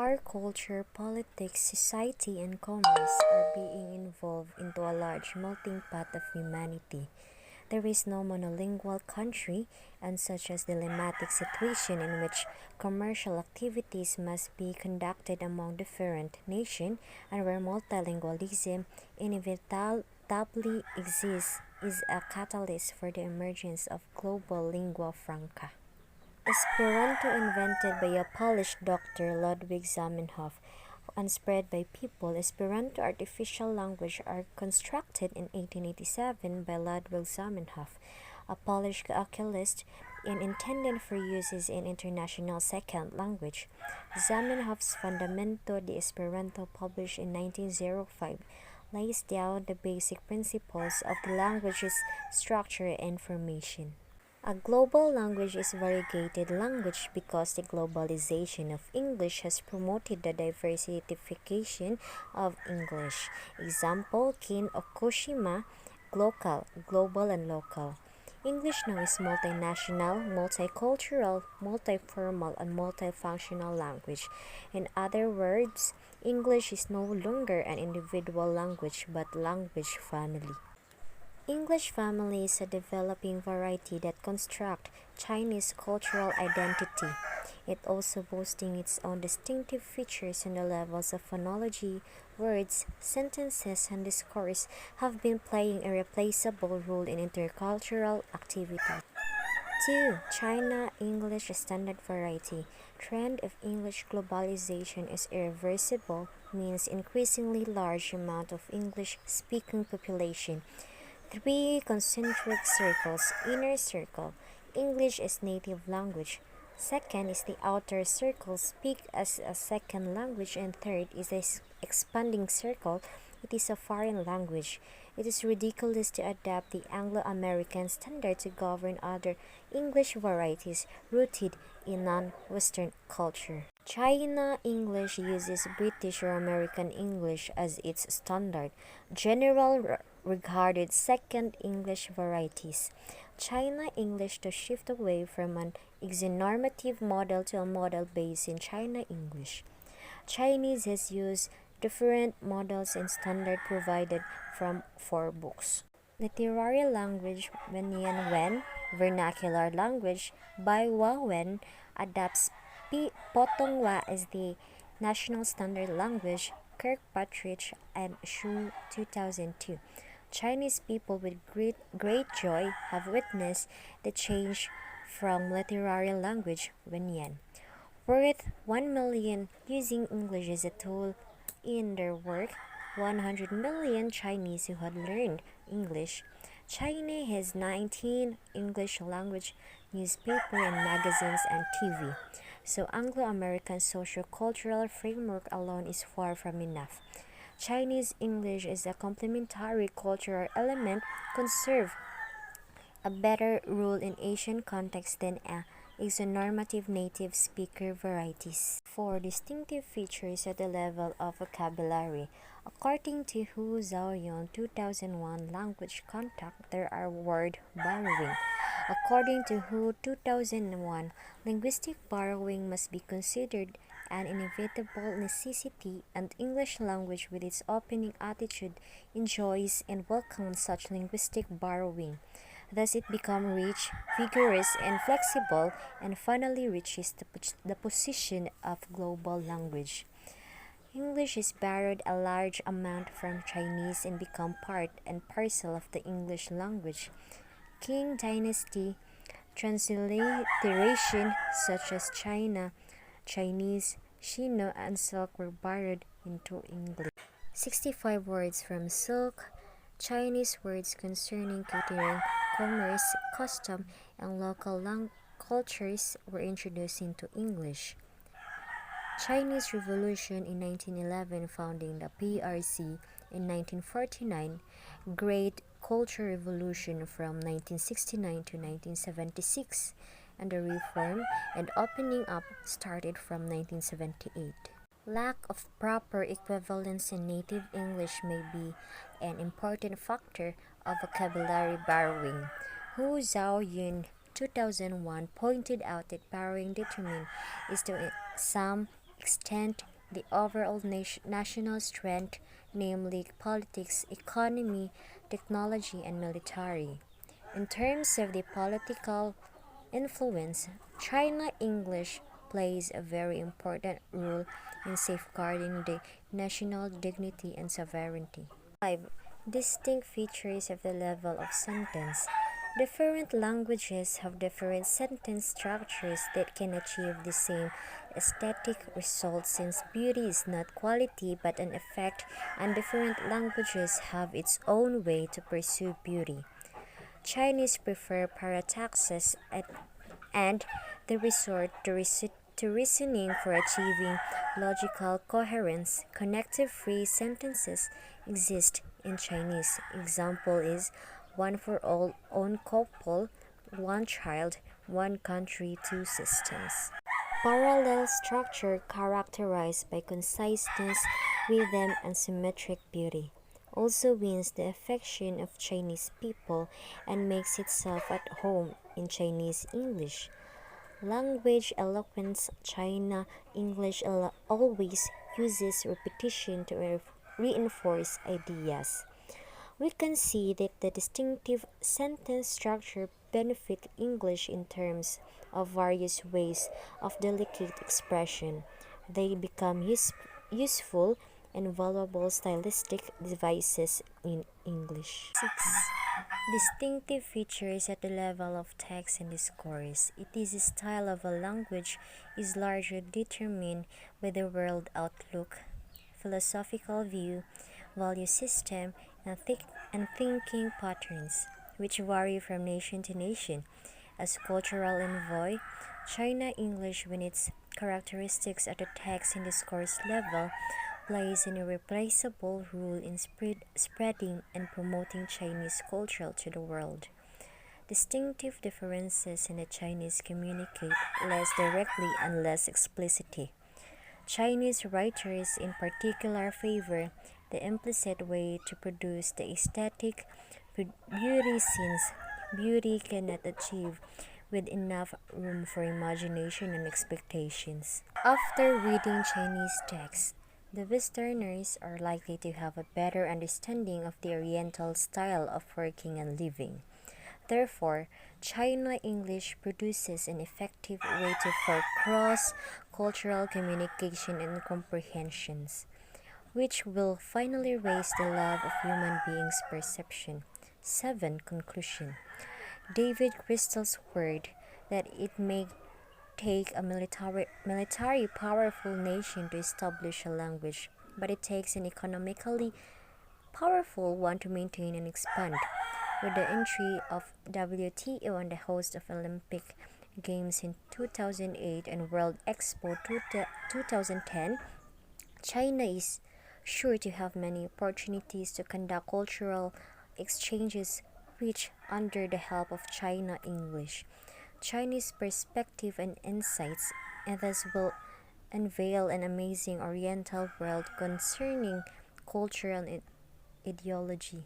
Our culture, politics, society, and commerce are being involved into a large melting pot of humanity. There is no monolingual country, and such a dilemmatic situation in which commercial activities must be conducted among different nations and where multilingualism inevitably exists is a catalyst for the emergence of global lingua franca. Esperanto, invented by a Polish doctor, Ludwig Zamenhof, and spread by people, Esperanto artificial language are constructed in 1887 by Ludwig Zamenhof, a Polish calculist, and intended for use as an international second language. Zamenhof's Fundamento de Esperanto, published in 1905, lays down the basic principles of the language's structure and formation. A global language is variegated language because the globalization of English has promoted the diversification of English. Example, Kin Okushima, glocal, global and local. English now is multinational, multicultural, multiformal, and multifunctional language. In other words, English is no longer an individual language but language family. English family is a developing variety that construct Chinese cultural identity. It also boasting its own distinctive features on the levels of phonology, words, sentences, and discourse have been playing a replaceable role in intercultural activity. 2. China English Standard Variety. Trend of English globalization is irreversible, means increasingly large amount of English-speaking population. 3. Concentric circles. Inner circle. English is native language. Second is the outer circle, speak as a second language, and third is the expanding circle. It is a foreign language. It is ridiculous to adapt the Anglo-American standard to govern other English varieties rooted in non-Western culture. China English uses British or American English as its standard. General regarded second English varieties. China English to shift away from an exonormative model to a model based in China English. Chinese has used different models and standard provided from 4 books. Literary language Wenyan Wen, vernacular language Bai Hua Wen adapts Potonghua as the national standard language, Kirkpatrick and Shu 2002. Chinese people with great joy have witnessed the change from literary language Wenyan, worth 1 million using English as a tool in their work. 100 million Chinese who had learned English. China has 19 English language newspaper and magazines and TV. So Anglo-American socio-cultural framework alone is far from enough. Chinese English is a complementary cultural element conserve a better role in Asian context than a exonormative native speaker varieties. 4 distinctive features at the level of vocabulary. According to Hu Zhaoyun 2001 language contact, there are word borrowing. According to Hu 2001, linguistic borrowing must be considered an inevitable necessity, and English language with its opening attitude enjoys and welcomes such linguistic borrowing. Thus it becomes rich, vigorous, and flexible, and finally reaches the position of global language. English is borrowed a large amount from Chinese and become part and parcel of the English language. Qing Dynasty transliteration such as China, Chinese, Shino, and Silk were borrowed into English. 65 words from Silk. Chinese words concerning catering, commerce, custom, and local cultures were introduced into English. Chinese Revolution in 1911, founding the PRC in 1949, Great Cultural Revolution from 1969 to 1976, and the reform and opening up started from 1978. Lack of proper equivalence in native English may be an important factor of vocabulary borrowing. Hu Zhaoyun 2001 pointed out that borrowing determined is to some extent the overall national strength, namely politics, economy, technology, and military. In terms of the political influence, China English plays a very important role in safeguarding the national dignity and sovereignty. 5. Distinct features of the level of sentence. Different languages have different sentence structures that can achieve the same aesthetic result since beauty is not quality but an effect, and different languages have its own way to pursue beauty. Chinese prefer parataxis and they resort to reasoning for achieving logical coherence. Connective phrase sentences exist in Chinese. Example is one for all, one couple, one child, one country, two systems. Parallel structure characterized by conciseness, rhythm, and symmetric beauty also wins the affection of Chinese people and makes itself at home in Chinese English. Language eloquence. China English always uses repetition to reinforce ideas. We can see that the distinctive sentence structure benefit English in terms of various ways of delicate expression. They become useful and valuable stylistic devices in English. 6. Distinctive features at the level of text and discourse. It is the style of a language is largely determined by the world outlook, philosophical view, value system, and thinking patterns, which vary from nation to nation. As cultural envoy, China English, with its characteristics at the text and discourse level, plays an irreplaceable role in spreading and promoting Chinese culture to the world. Distinctive differences in the Chinese communicate less directly and less explicitly. Chinese writers in particular favor the implicit way to produce the aesthetic beauty since beauty cannot achieve with enough room for imagination and expectations. After reading Chinese texts, the Westerners are likely to have a better understanding of the Oriental style of working and living. Therefore, China English produces an effective way for cross-cultural communication and comprehensions, which will finally raise the love of human beings' perception. 7. Conclusion. David Crystal's word that it may take a military powerful nation to establish a language, but it takes an economically powerful one to maintain and expand. With the entry of WTO and the host of Olympic Games in 2008 and World Expo 2010, China is sure to have many opportunities to conduct cultural exchanges which, under the help of China English, Chinese perspective and insights, and thus will unveil an amazing Oriental world concerning culture and ideology.